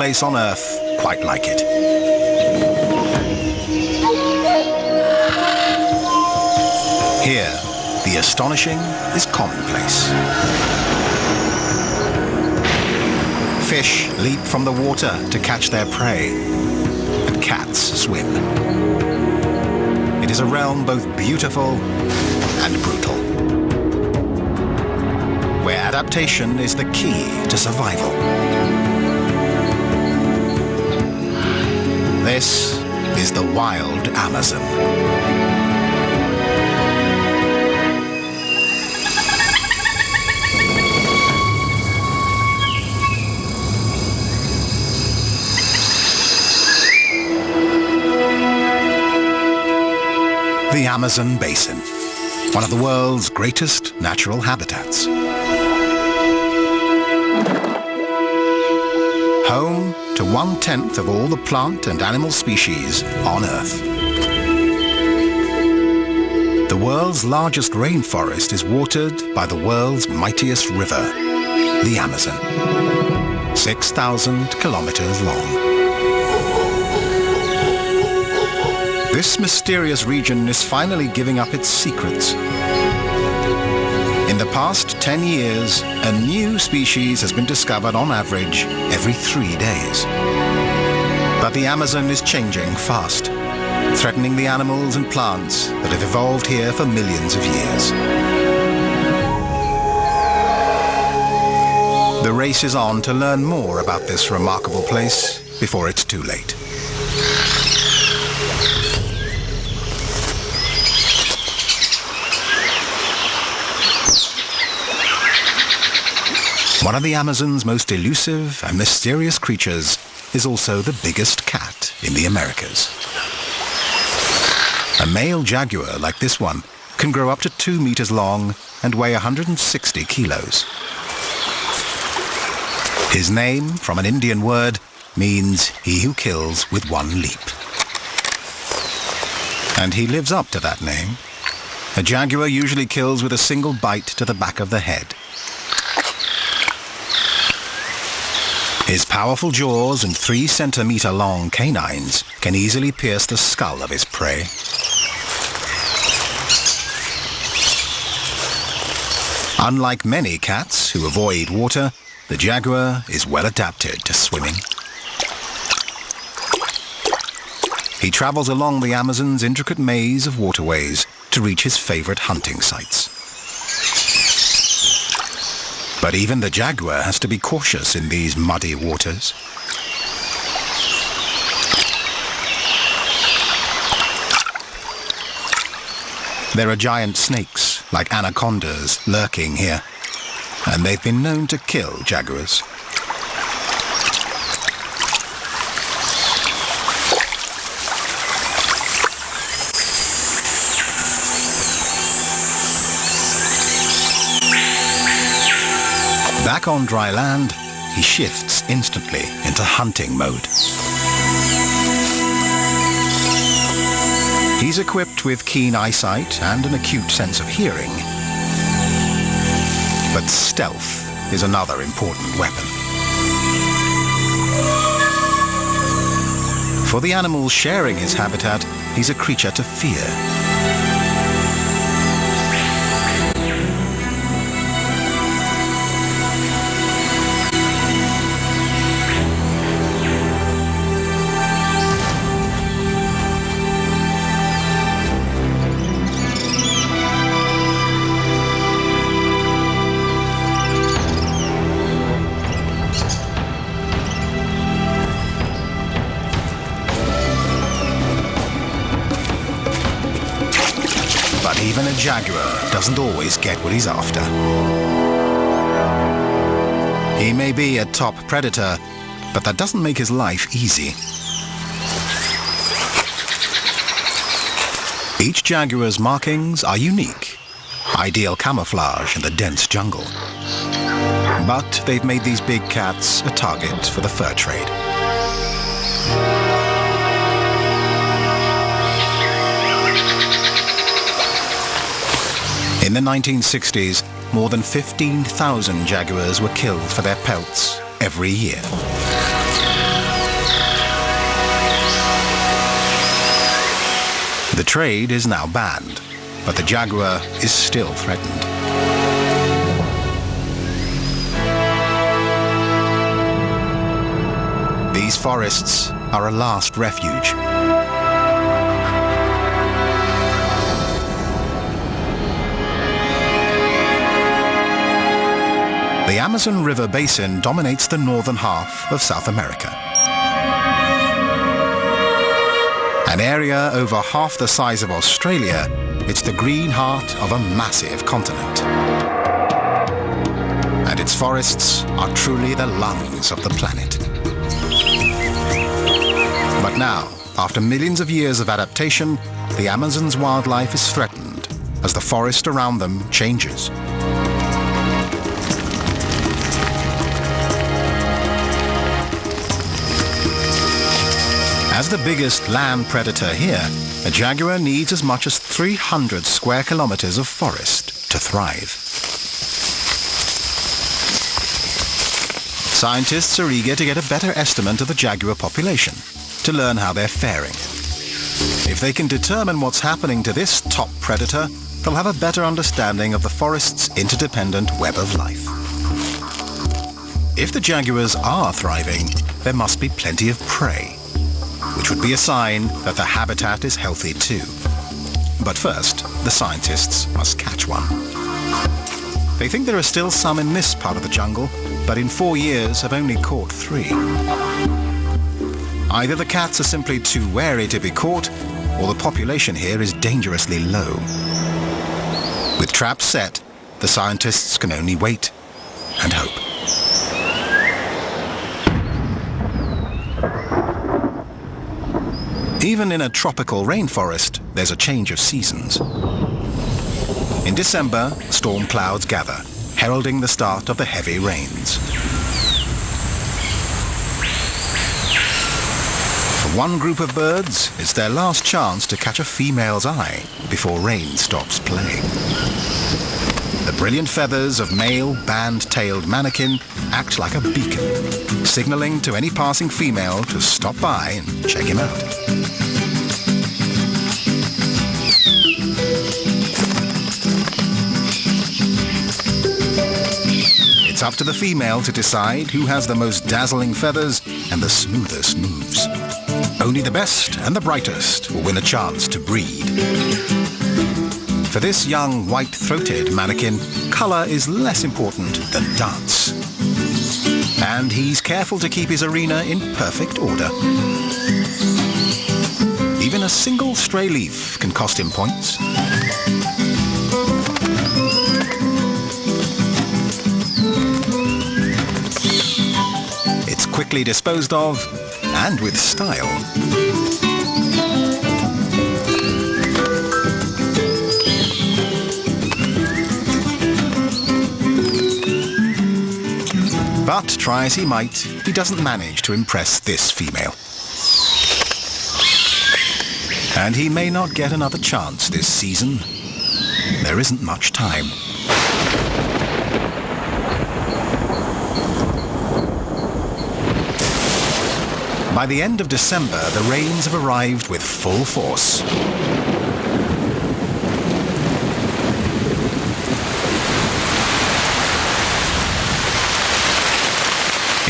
place on Earth quite like it. Here, the astonishing is commonplace. Fish leap from the water to catch their prey, and cats swim. It is a realm both beautiful and brutal, where adaptation is the key to survival. This is the wild Amazon. The Amazon Basin, one of the world's greatest natural habitats. Home to 1/10 of all the plant and animal species on Earth. The world's largest rainforest is watered by the world's mightiest river, the Amazon, 6,000 kilometers long. This mysterious region is finally giving up its secrets. In the past 10 years, a new species has been discovered on average every 3 days. But the Amazon is changing fast, threatening the animals and plants that have evolved here for millions of years. The race is on to learn more about this remarkable place before it's too late. One of the Amazon's most elusive and mysterious creatures is also the biggest cat in the Americas. A male jaguar like this one can grow up to 2 meters long and weigh 160 kilos. His name, from an Indian word, means he who kills with one leap. And he lives up to that name. A jaguar usually kills with a single bite to the back of the head. His powerful jaws and 3-centimeter-long canines can easily pierce the skull of his prey. Unlike many cats who avoid water, the jaguar is well adapted to swimming. He travels along the Amazon's intricate maze of waterways to reach his favorite hunting sites. But even the jaguar has to be cautious in these muddy waters. There are giant snakes, like anacondas, lurking here, and they've been known to kill jaguars. Back on dry land, he shifts instantly into hunting mode. He's equipped with keen eyesight and an acute sense of hearing. But stealth is another important weapon. For the animals sharing his habitat, he's a creature to fear. But even a jaguar doesn't always get what he's after. He may be a top predator, but that doesn't make his life easy. Each jaguar's markings are unique, ideal camouflage in the dense jungle. But they've made these big cats a target for the fur trade. In the 1960s, more than 15,000 jaguars were killed for their pelts every year. The trade is now banned, but the jaguar is still threatened. These forests are a last refuge. The Amazon River basin dominates the northern half of South America. An area over half the size of Australia, it's the green heart of a massive continent. And its forests are truly the lungs of the planet. But now, after millions of years of adaptation, the Amazon's wildlife is threatened as the forest around them changes. As the biggest land predator here, a jaguar needs as much as 300 square kilometers of forest to thrive. Scientists are eager to get a better estimate of the jaguar population, to learn how they're faring. If they can determine what's happening to this top predator, they'll have a better understanding of the forest's interdependent web of life. If the jaguars are thriving, there must be plenty of prey, which would be a sign that the habitat is healthy too. But first, the scientists must catch one. They think there are still some in this part of the jungle, but in 4 years have only caught 3. Either the cats are simply too wary to be caught, or the population here is dangerously low. With traps set, the scientists can only wait and hope. Even in a tropical rainforest, there's a change of seasons. In December, storm clouds gather, heralding the start of the heavy rains. For one group of birds, it's their last chance to catch a female's eye before rain stops playing. The brilliant feathers of male band-tailed manakin act like a beacon, signaling to any passing female to stop by and check him out. It's up to the female to decide who has the most dazzling feathers and the smoothest moves. Only the best and the brightest will win a chance to breed. For this young white-throated manakin, color is less important than dance. And he's careful to keep his arena in perfect order. Even a single stray leaf can cost him points. It's quickly disposed of, and with style. But try as he might, he doesn't manage to impress this female. And he may not get another chance this season. There isn't much time. By the end of December, the rains have arrived with full force.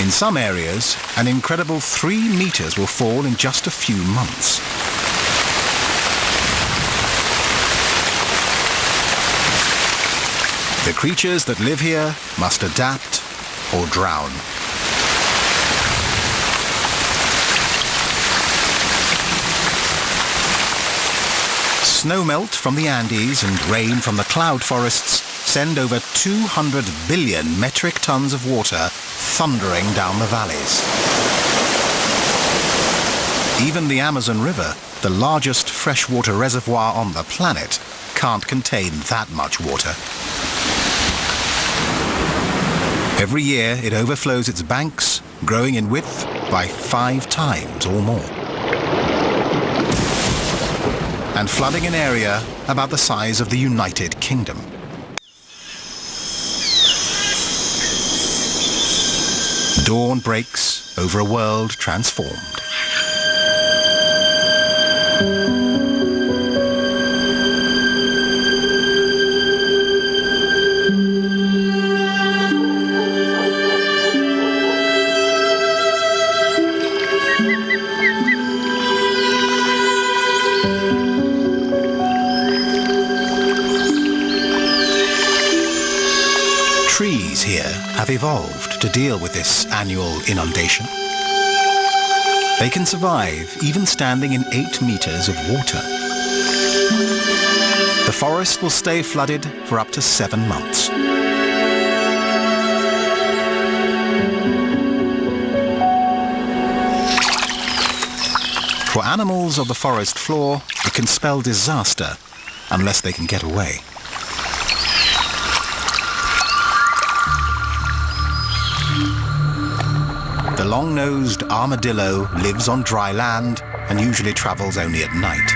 In some areas, an incredible 3 meters will fall in just a few months. The creatures that live here must adapt or drown. Snowmelt from the Andes and rain from the cloud forests send over 200 billion metric tons of water thundering down the valleys. Even the Amazon River, the largest freshwater reservoir on the planet, can't contain that much water. Every year it overflows its banks, growing in width by 5 times or more. And flooding an area about the size of the United Kingdom. Dawn breaks over a world transformed. Trees here have evolved to deal with this annual inundation. They can survive even standing in 8 meters of water. The forest will stay flooded for up to 7 months. For animals of the forest floor, it can spell disaster unless they can get away. The long-nosed armadillo lives on dry land and usually travels only at night.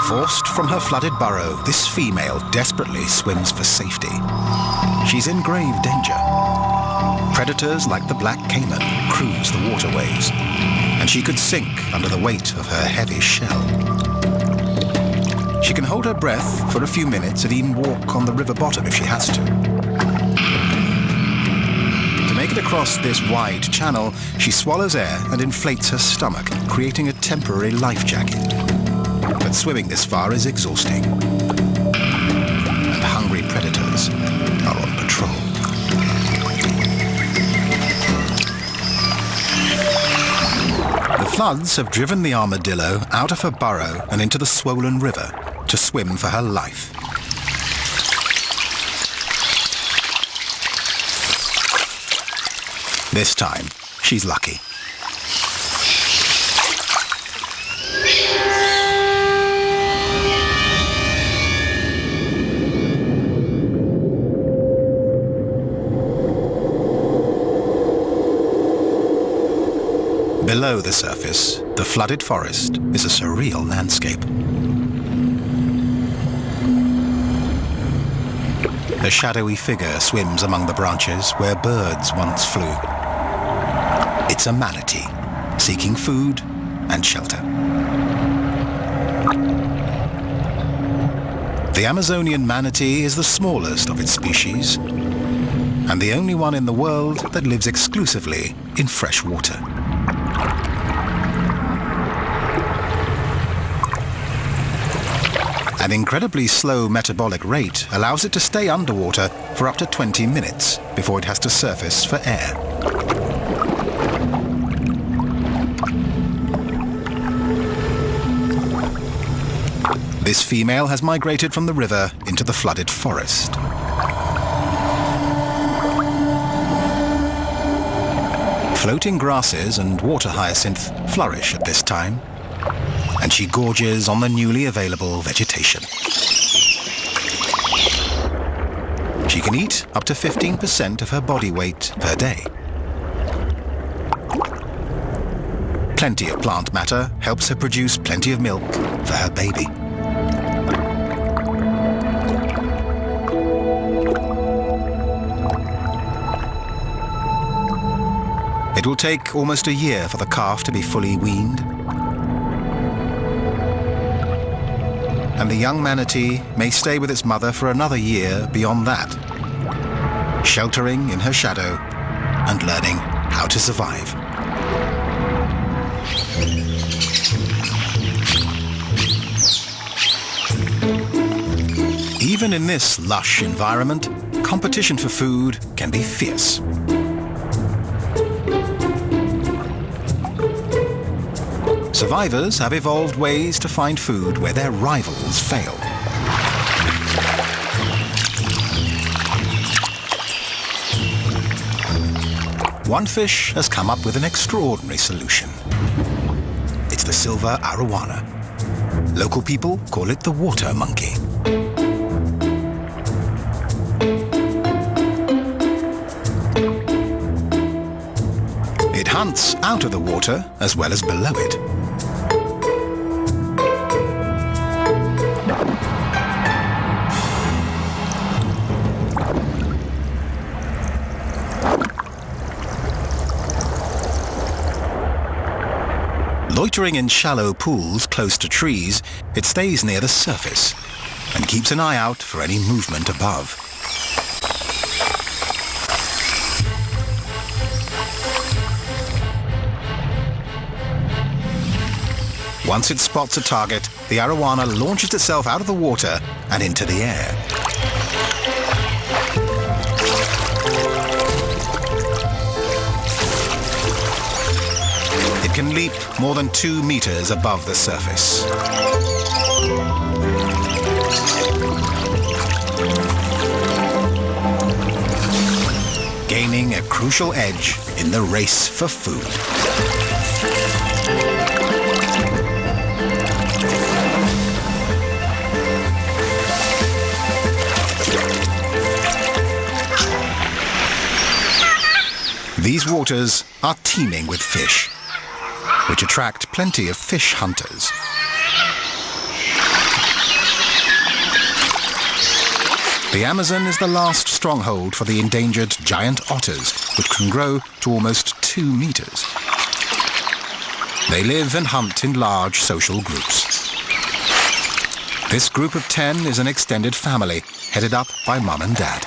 Forced from her flooded burrow, this female desperately swims for safety. She's in grave danger. Predators like the black caiman cruise the waterways, and she could sink under the weight of her heavy shell. She can hold her breath for a few minutes and even walk on the river bottom if she has to. To make it across this wide channel, she swallows air and inflates her stomach, creating a temporary life jacket. But swimming this far is exhausting, and hungry predators are on patrol. The floods have driven the armadillo out of her burrow and into the swollen river to swim for her life. This time, she's lucky. Below the surface, the flooded forest is a surreal landscape. A shadowy figure swims among the branches where birds once flew. It's a manatee, seeking food and shelter. The Amazonian manatee is the smallest of its species, and the only one in the world that lives exclusively in fresh water. An incredibly slow metabolic rate allows it to stay underwater for up to 20 minutes before it has to surface for air. This female has migrated from the river into the flooded forest. Floating grasses and water hyacinth flourish at this time, and she gorges on the newly available vegetation. She can eat up to 15% of her body weight per day. Plenty of plant matter helps her produce plenty of milk for her baby. It will take almost a year for the calf to be fully weaned. And the young manatee may stay with its mother for another year beyond that, sheltering in her shadow and learning how to survive. Even in this lush environment, competition for food can be fierce. Survivors have evolved ways to find food where their rivals fail. One fish has come up with an extraordinary solution. It's the silver arowana. Local people call it the water monkey. It hunts out of the water as well as below it. Loitering in shallow pools close to trees, it stays near the surface and keeps an eye out for any movement above. Once it spots a target, the arowana launches itself out of the water and into the air. It can leap more than 2 meters above the surface. Gaining a crucial edge in the race for food. These waters are teeming with fish, which attract plenty of fish hunters. The Amazon is the last stronghold for the endangered giant otters, which can grow to almost 2 meters. They live and hunt in large social groups. This group of 10 is an extended family, headed up by Mum and Dad.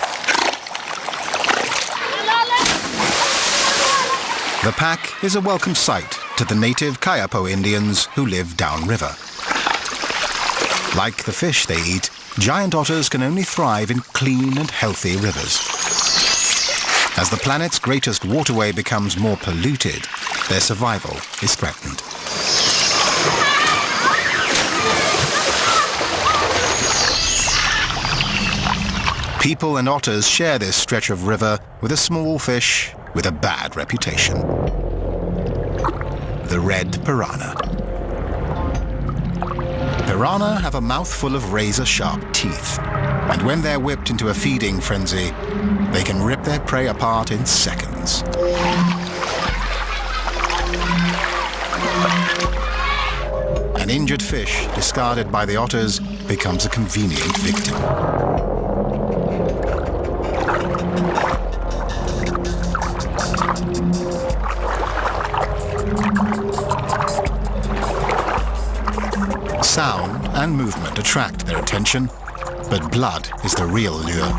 The pack is a welcome sight to the native Kayapo Indians who live downriver. Like the fish they eat, giant otters can only thrive in clean and healthy rivers. As the planet's greatest waterway becomes more polluted, their survival is threatened. People and otters share this stretch of river with a small fish with a bad reputation: the red piranha. Piranha have a mouthful of razor-sharp teeth, and when they're whipped into a feeding frenzy, they can rip their prey apart in seconds. An injured fish discarded by the otters becomes a convenient victim. Sound and movement attract their attention, but blood is the real lure.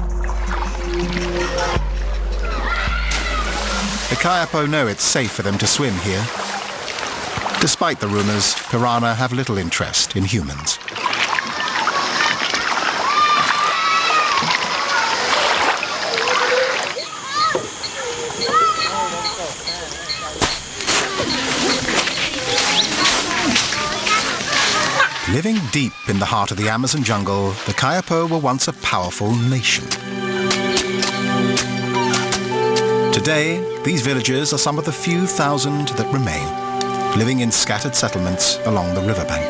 The Kayapo know it's safe for them to swim here. Despite the rumors, piranha have little interest in humans. Living deep in the heart of the Amazon jungle, the Kayapo were once a powerful nation. Today, these villages are some of the few thousand that remain, living in scattered settlements along the riverbank.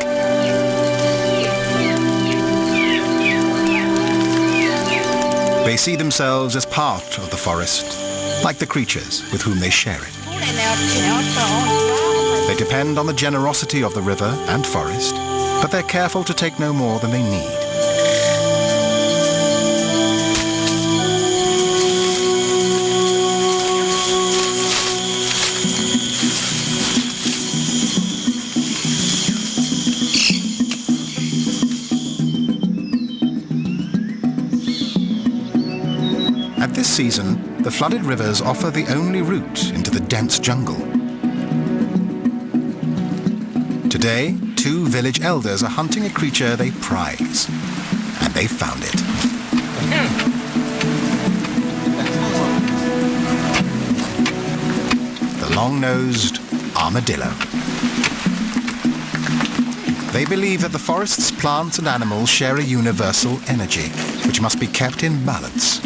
They see themselves as part of the forest, like the creatures with whom they share it. They depend on the generosity of the river and forest, but they're careful to take no more than they need. At this season, the flooded rivers offer the only route into the dense jungle. Today, 2 village elders are hunting a creature they prize, and they found it. The long-nosed armadillo. They believe that the forest's plants and animals share a universal energy, which must be kept in balance.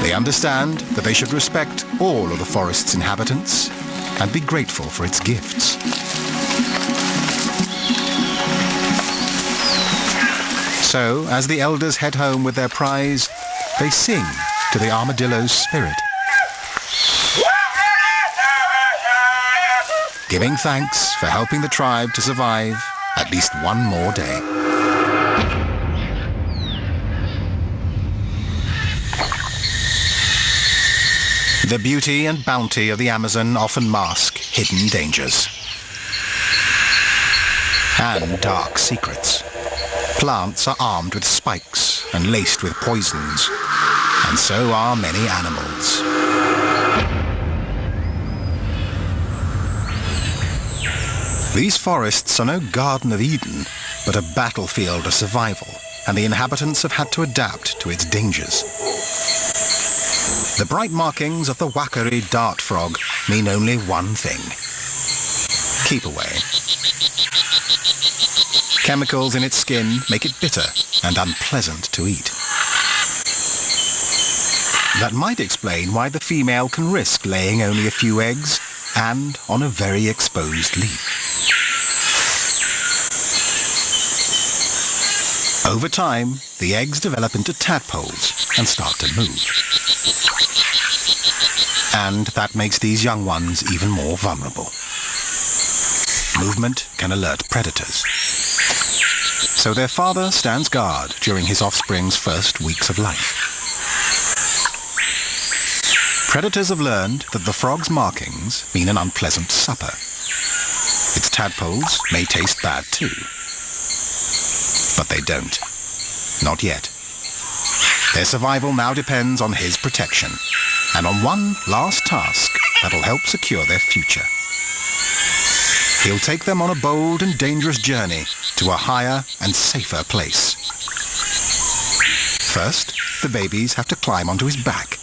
They understand that they should respect all of the forest's inhabitants and be grateful for its gifts. So, as the elders head home with their prize, they sing to the armadillo's spirit, giving thanks for helping the tribe to survive at least one more day. The beauty and bounty of the Amazon often mask hidden dangers and dark secrets. Plants are armed with spikes and laced with poisons, and so are many animals. These forests are no Garden of Eden, but a battlefield of survival, and the inhabitants have had to adapt to its dangers. The bright markings of the Wakari dart frog mean only one thing: keep away. Chemicals in its skin make it bitter and unpleasant to eat. That might explain why the female can risk laying only a few eggs and on a very exposed leaf. Over time, the eggs develop into tadpoles and start to move. And that makes these young ones even more vulnerable. Movement can alert predators. So their father stands guard during his offspring's first weeks of life. Predators have learned that the frog's markings mean an unpleasant supper. Its tadpoles may taste bad too. But they don't. Not yet. Their survival now depends on his protection, and on one last task that'll help secure their future. He'll take them on a bold and dangerous journey to a higher and safer place. First, the babies have to climb onto his back.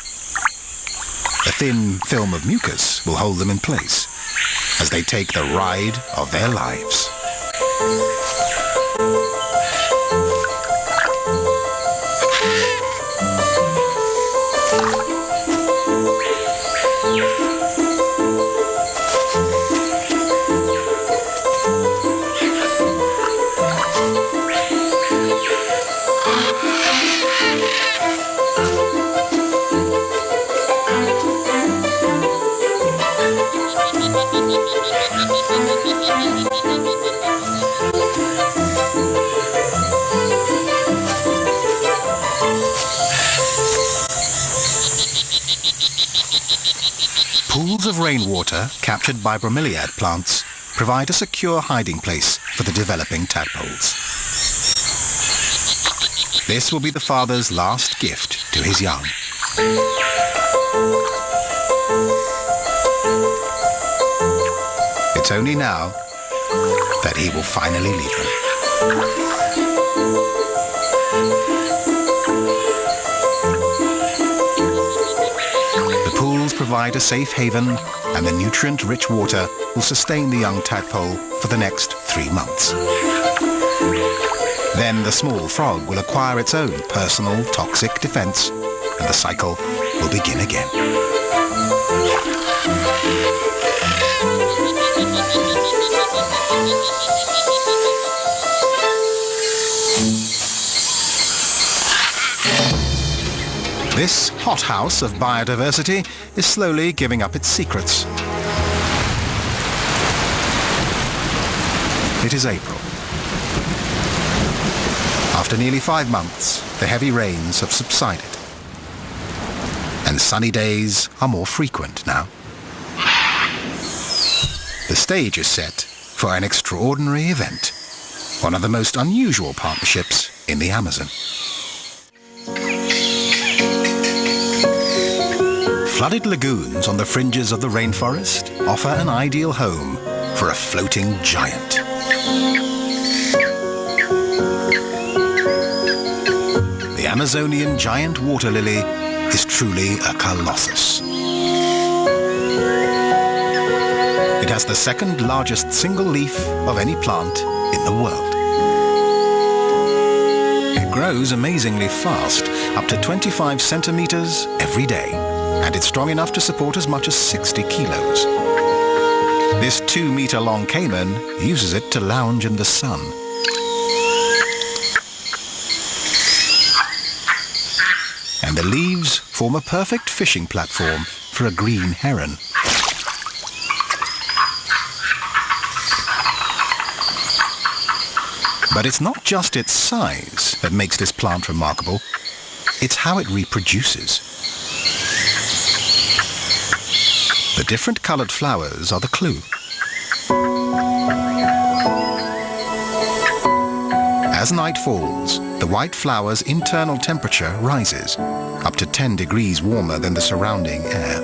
A thin film of mucus will hold them in place as they take the ride of their lives. Pools of rainwater captured by bromeliad plants provide a secure hiding place for the developing tadpoles. This will be the father's last gift to his young. It's only now that he will finally leave them. Provide a safe haven, and the nutrient-rich water will sustain the young tadpole for the next 3 months. Then the small frog will acquire its own personal toxic defense, and the cycle will begin again. This hothouse of biodiversity is slowly giving up its secrets. It is April. After nearly 5 months, the heavy rains have subsided, and sunny days are more frequent now. The stage is set for an extraordinary event, one of the most unusual partnerships in the Amazon. Flooded lagoons on the fringes of the rainforest offer an ideal home for a floating giant. The Amazonian giant water lily is truly a colossus. It has the second largest single leaf of any plant in the world. It grows amazingly fast, up to 25 centimeters every day. And it's strong enough to support as much as 60 kilos. This 2-meter-long caiman uses it to lounge in the sun. And the leaves form a perfect fishing platform for a green heron. But it's not just its size that makes this plant remarkable, it's how it reproduces. The different colored flowers are the clue. As night falls, the white flower's internal temperature rises, up to 10 degrees warmer than the surrounding air.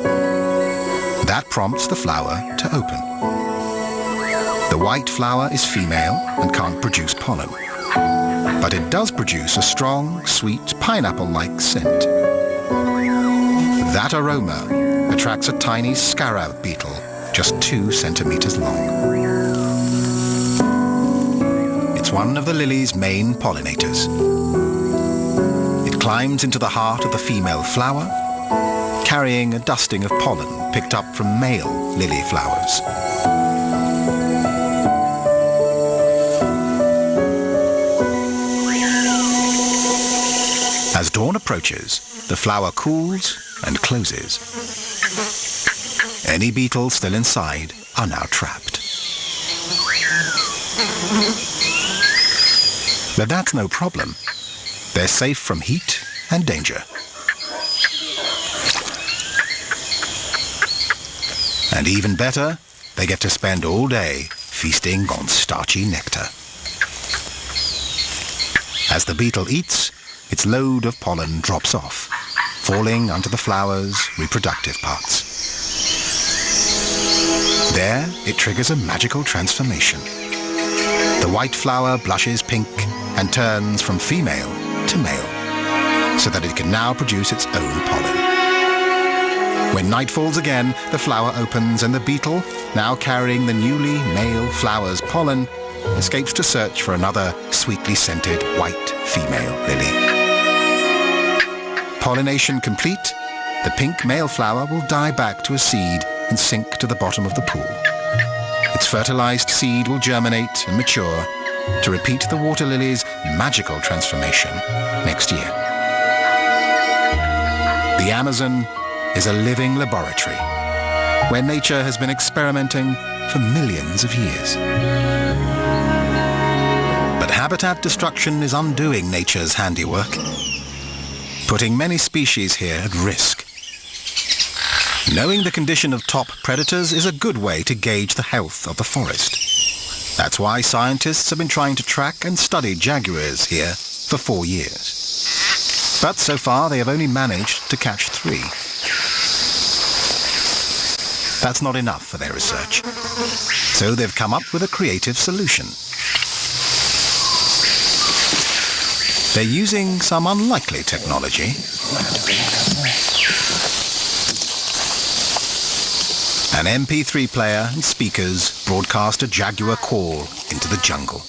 That prompts the flower to open. The white flower is female and can't produce pollen, but it does produce a strong, sweet, pineapple-like scent. That aroma attracts a tiny scarab beetle, just 2 centimeters long. It's one of the lily's main pollinators. It climbs into the heart of the female flower, carrying a dusting of pollen picked up from male lily flowers. As dawn approaches, the flower cools and closes. Any beetles still inside are now trapped. But that's no problem. They're safe from heat and danger. And even better, they get to spend all day feasting on starchy nectar. As the beetle eats, its load of pollen drops off, falling onto the flower's reproductive parts. There, it triggers a magical transformation. The white flower blushes pink and turns from female to male, so that it can now produce its own pollen. When night falls again, the flower opens and the beetle, now carrying the newly male flower's pollen, escapes to search for another sweetly scented white female lily. Pollination complete, the pink male flower will die back to a seed and sink to the bottom of the pool. Its fertilized seed will germinate and mature to repeat the water lily's magical transformation next year. The Amazon is a living laboratory where nature has been experimenting for millions of years. But habitat destruction is undoing nature's handiwork, putting many species here at risk. Knowing the condition of top predators is a good way to gauge the health of the forest. That's why scientists have been trying to track and study jaguars here for 4 years. But so far they have only managed to catch 3. That's not enough for their research. So they've come up with a creative solution. They're using some unlikely technology. An MP3 player and speakers broadcast a jaguar call into the jungle.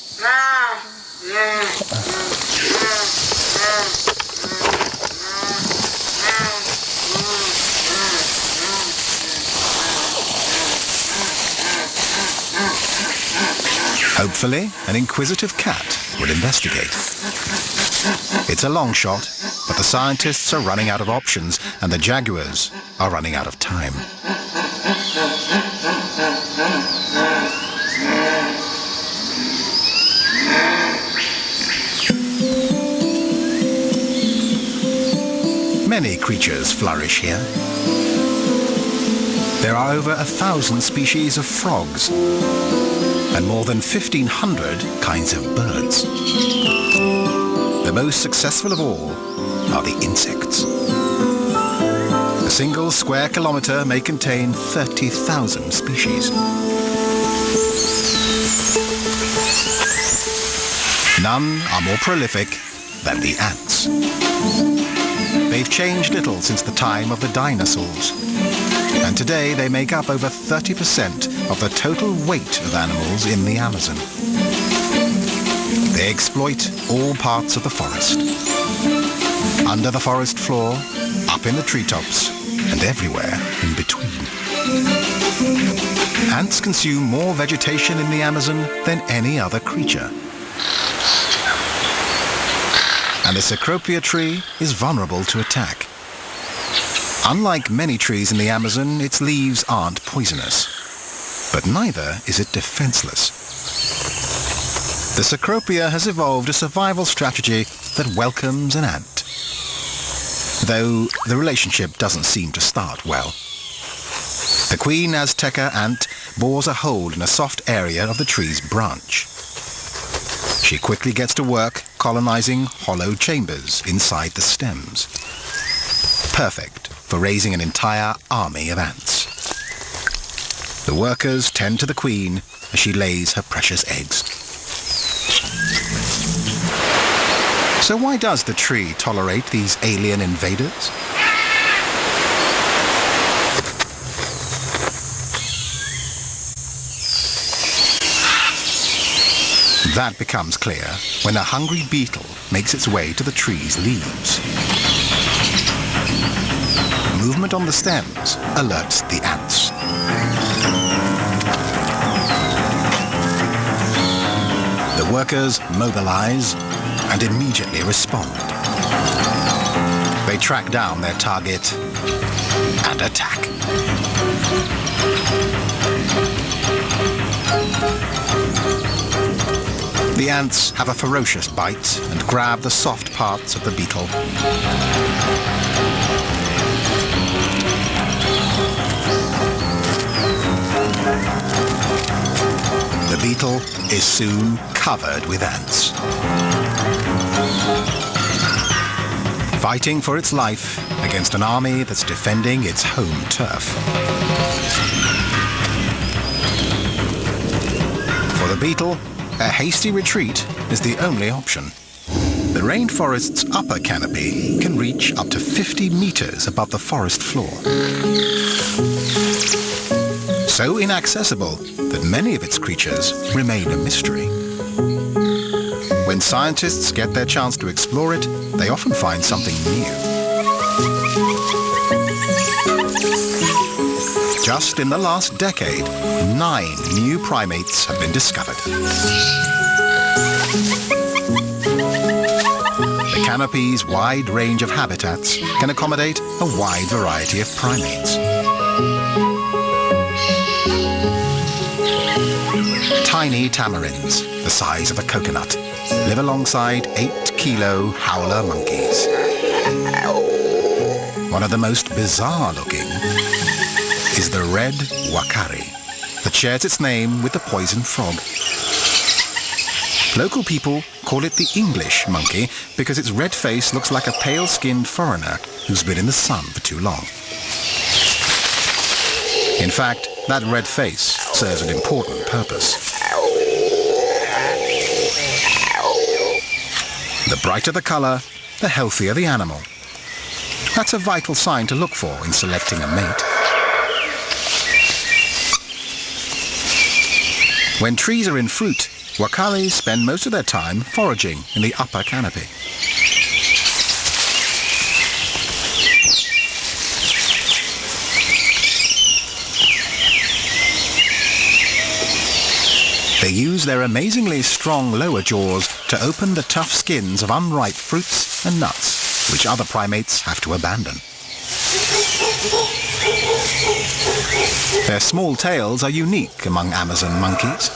Hopefully, an inquisitive cat will investigate. It's a long shot, but the scientists are running out of options and the jaguars are running out of time. Many creatures flourish here. There are over 1,000 species of frogs and more than 1,500 kinds of birds. The most successful of all are the insects. A single square kilometre may contain 30,000 species. None are more prolific than the ants. They've changed little since the time of the dinosaurs, and today they make up over 30% of the total weight of animals in the Amazon. They exploit all parts of the forest. Under the forest floor, up in the treetops, and everywhere in between. Ants consume more vegetation in the Amazon than any other creature. And the Cecropia tree is vulnerable to attack. Unlike many trees in the Amazon, its leaves aren't poisonous. But neither is it defenseless. The Cecropia has evolved a survival strategy that welcomes an ant, though the relationship doesn't seem to start well. The queen Azteca ant bores a hole in a soft area of the tree's branch. She quickly gets to work colonizing hollow chambers inside the stems. Perfect for raising an entire army of ants. The workers tend to the queen as she lays her precious eggs. So why does the tree tolerate these alien invaders? That becomes clear when a hungry beetle makes its way to the tree's leaves. Movement on the stems alerts the ants. The workers mobilize and immediately respond. They track down their target and attack. The ants have a ferocious bite and grab the soft parts of the beetle. The beetle is soon covered with ants. Fighting for its life against an army that's defending its home turf. For the beetle, a hasty retreat is the only option. The rainforest's upper canopy can reach up to 50 meters above the forest floor. So inaccessible that many of its creatures remain a mystery. When scientists get their chance to explore it, they often find something new. Just in the last decade, 9 new primates have been discovered. The canopy's wide range of habitats can accommodate a wide variety of primates. Tiny tamarins, the size of a coconut, live alongside 8-kilo howler monkeys. One of the most bizarre looking is the red wakari that shares its name with the poison frog. Local people call it the English monkey because its red face looks like a pale-skinned foreigner who's been in the sun for too long. In fact, that red face serves an important purpose. The brighter the color, the healthier the animal. That's a vital sign to look for in selecting a mate. When trees are in fruit, wakaris spend most of their time foraging in the upper canopy. They use their amazingly strong lower jaws to open the tough skins of unripe fruits and nuts, which other primates have to abandon. Their small tails are unique among Amazon monkeys.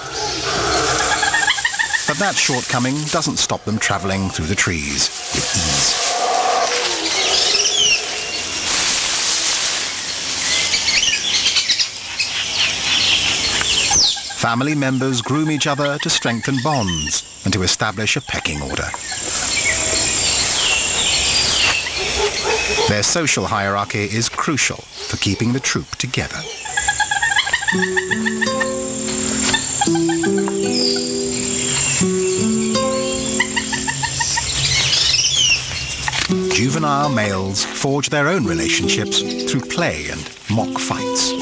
But that shortcoming doesn't stop them traveling through the trees with ease. Family members groom each other to strengthen bonds and to establish a pecking order. Their social hierarchy is crucial for keeping the troop together. Juvenile males forge their own relationships through play and mock fights.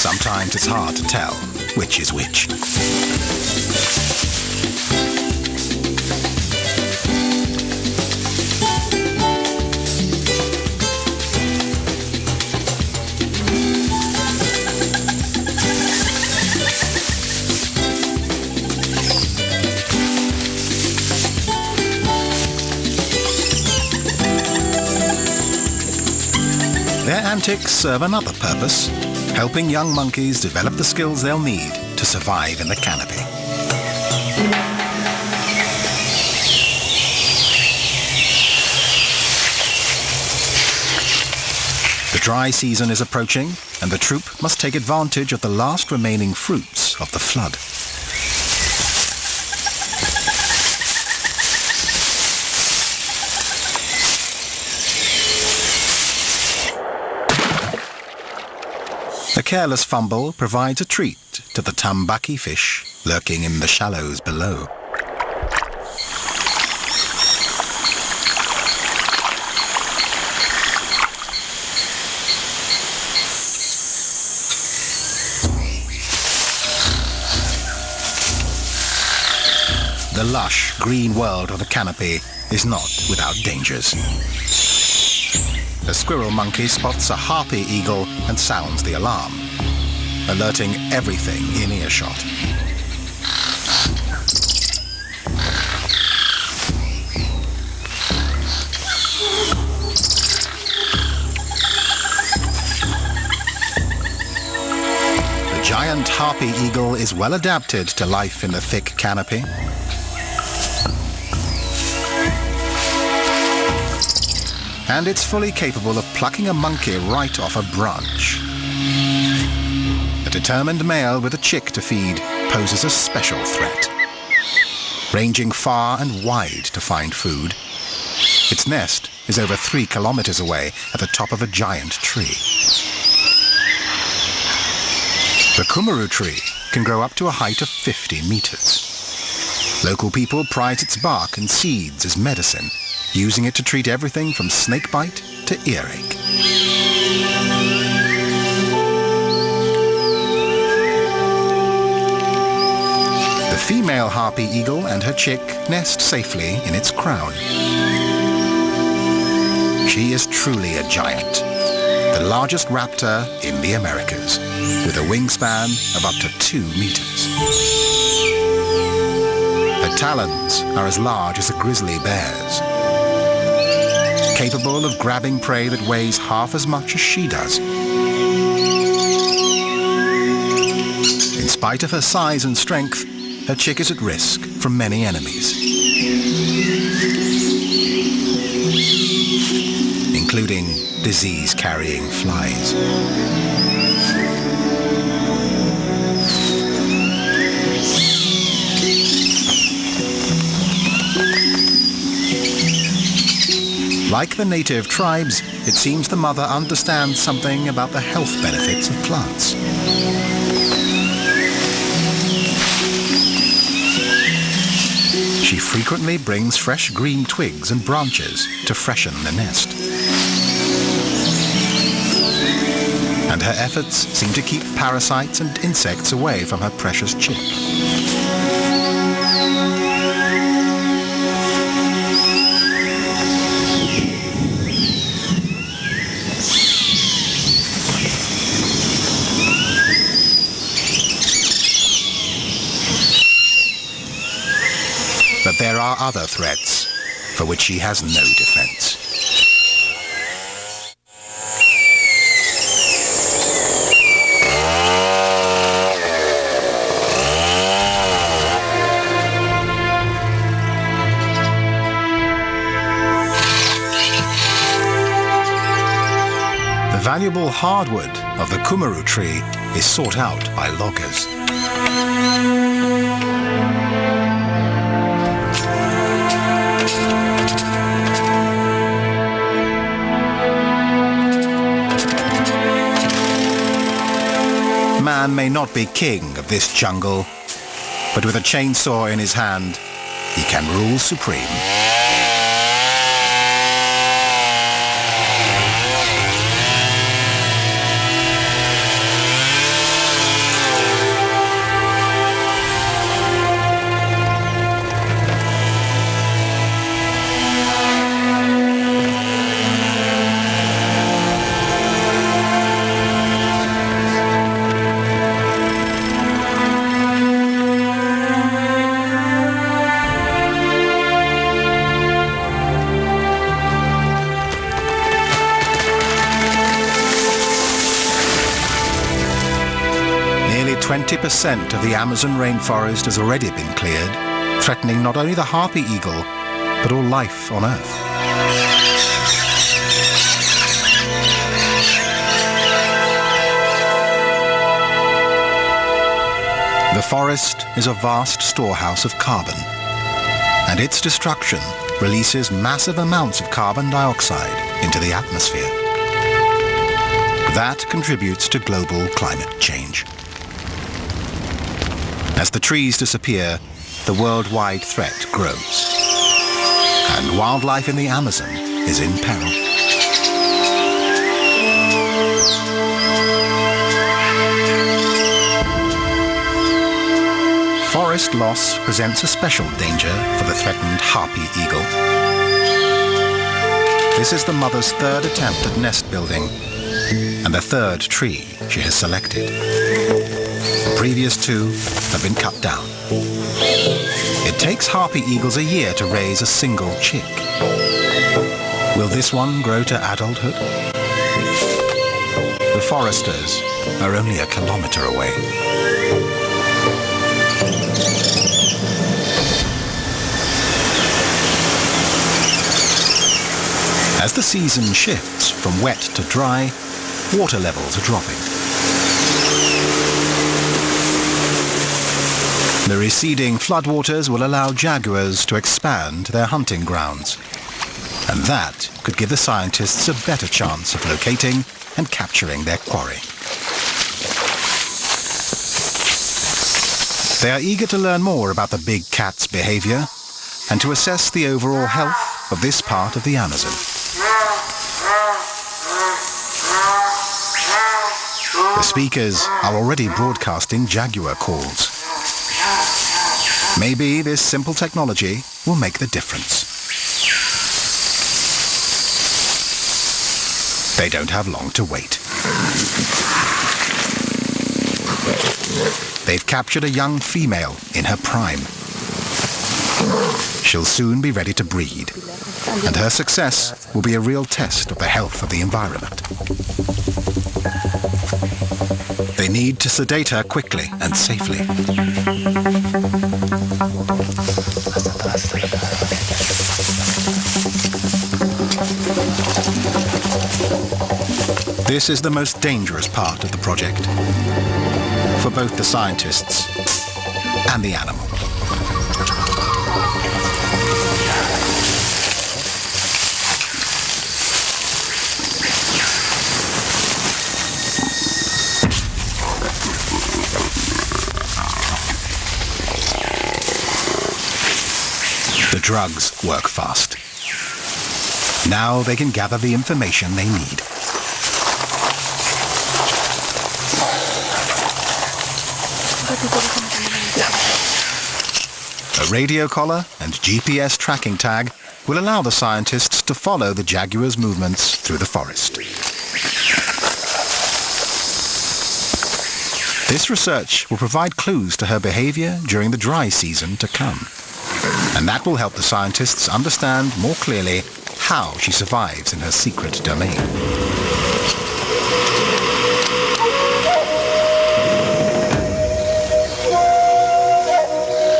Sometimes it's hard to tell which is which. Their antics serve another purpose, helping young monkeys develop the skills they'll need to survive in the canopy. The dry season is approaching, and the troop must take advantage of the last remaining fruits of the flood. A careless fumble provides a treat to the tambaki fish lurking in the shallows below. The lush, green world of the canopy is not without dangers. A squirrel monkey spots a harpy eagle and sounds the alarm, alerting everything in earshot. The giant harpy eagle is well adapted to life in the thick canopy. And it's fully capable of plucking a monkey right off a branch. A determined male with a chick to feed poses a special threat. Ranging far and wide to find food, its nest is over 3 kilometers away at the top of a giant tree. The kumaru tree can grow up to a height of 50 meters. Local people prize its bark and seeds as medicine, using it to treat everything from snakebite to earache. The female harpy eagle and her chick nest safely in its crown. She is truly a giant, the largest raptor in the Americas, with a wingspan of up to 2 meters. Her talons are as large as a grizzly bear's, capable of grabbing prey that weighs half as much as she does. In spite of her size and strength, her chick is at risk from many enemies, including disease-carrying flies. Like the native tribes, it seems the mother understands something about the health benefits of plants. She frequently brings fresh green twigs and branches to freshen the nest. And her efforts seem to keep parasites and insects away from her precious chick. But there are other threats for which she has no defense. The valuable hardwood of the kumaru tree is sought out by loggers. Man may not be king of this jungle, but with a chainsaw in his hand, he can rule supreme. Nearly 20% of the Amazon rainforest has already been cleared, threatening not only the harpy eagle, but all life on Earth. The forest is a vast storehouse of carbon, and its destruction releases massive amounts of carbon dioxide into the atmosphere. That contributes to global climate change. As the trees disappear, the worldwide threat grows. And wildlife in the Amazon is in peril. Forest loss presents a special danger for the threatened harpy eagle. This is the mother's third attempt at nest building and the third tree she has selected. The previous two have been cut down. It takes harpy eagles a year to raise a single chick. Will this one grow to adulthood? The foresters are only a kilometer away. As the season shifts from wet to dry, water levels are dropping. The receding floodwaters will allow jaguars to expand their hunting grounds. And that could give the scientists a better chance of locating and capturing their quarry. They are eager to learn more about the big cat's behavior and to assess the overall health of this part of the Amazon. The speakers are already broadcasting jaguar calls. Maybe this simple technology will make the difference. They don't have long to wait. They've captured a young female in her prime. She'll soon be ready to breed, and her success will be a real test of the health of the environment. They need to sedate her quickly and safely. This is the most dangerous part of the project, for both the scientists and the animal. The drugs work fast. Now they can gather the information they need. A radio collar and GPS tracking tag will allow the scientists to follow the jaguar's movements through the forest. This research will provide clues to her behavior during the dry season to come. And that will help the scientists understand more clearly how she survives in her secret domain.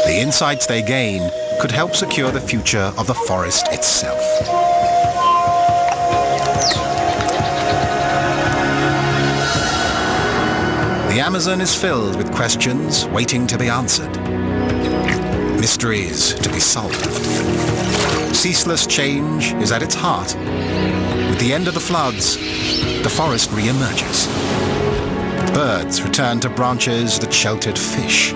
The insights they gain could help secure the future of the forest itself. The Amazon is filled with questions waiting to be answered. Mysteries to be solved. Ceaseless change is at its heart. With the end of the floods, the forest re-emerges. Birds return to branches that sheltered fish.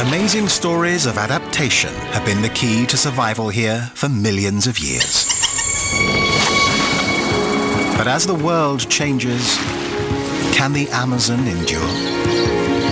Amazing stories of adaptation have been the key to survival here for millions of years. But as the world changes, can the Amazon endure?